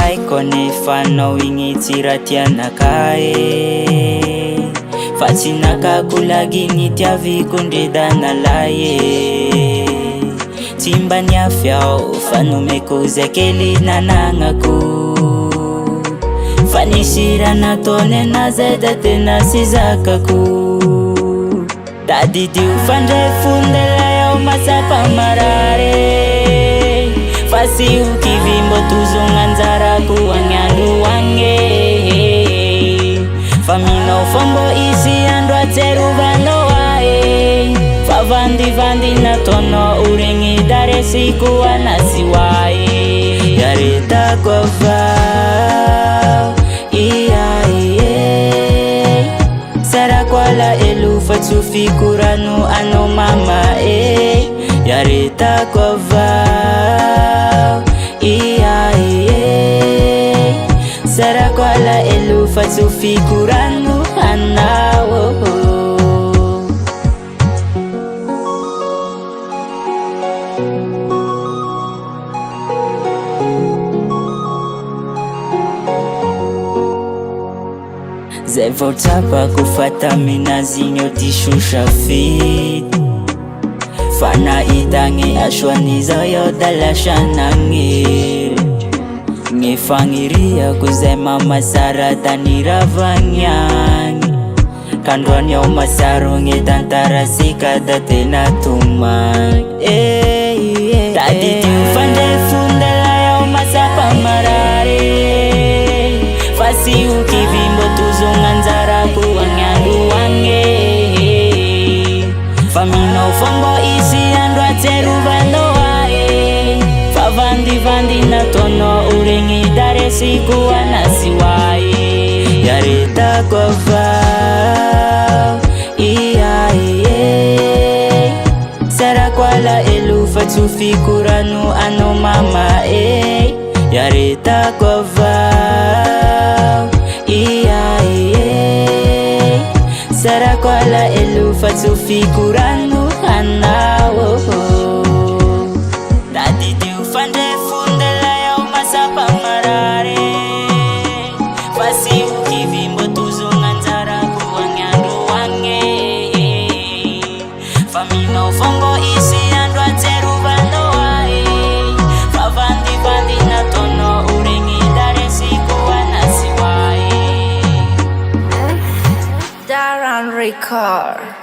haiko nefa anao igny tsy raha tianakahy fa tsy nakakulagy ny tiaviko ndredanalahy tsy mba niafy aho fa nomeko zay kely nanagnako fa nisy raha nataony anazy da tena sy zakako tadidio fandrefondela yaho masapa marare fa sy ukivy mbo tozogna anjarako agnandroagny fa minao fombo izy andro atserovanao ahy fa vandivandy nataonao uregny daresiko anasy wahy yaretako avao sarako alahelo fa tsy ho fikorano anao mama yaretako avao sarako alahelo fa tsy ho fikorano anao zay vao tsapako fa taminazy igny ao diso safidy fa nahitagny asoan'izao yaho da lasa nagniry gny fagniriako zay mamasara tany ravagny agny kandroany aho masaro gny tantarasika da tena tomagny tadidio fandrefondela yaho masapa marary fa sy ukivy mbo tozogna anjarako agnandroagny fa minao fombo izy andro atserovanao ahy fa vandivandy nataonao uregny daresiko anasy wahy yaretako avao sarako alahelo fa tsy ho fikorano anao mama yaretako avao sarako alahelo fa tsy ho fikorano anao tadidio fandrefondela yaho masapa marare fa sy ukivy mbo tozogna anjarako agnandroagny fa minao fombo izy andro atserovanao ahy fa vandivandy nataonao uregny daresiko anasy wahy Darren Record.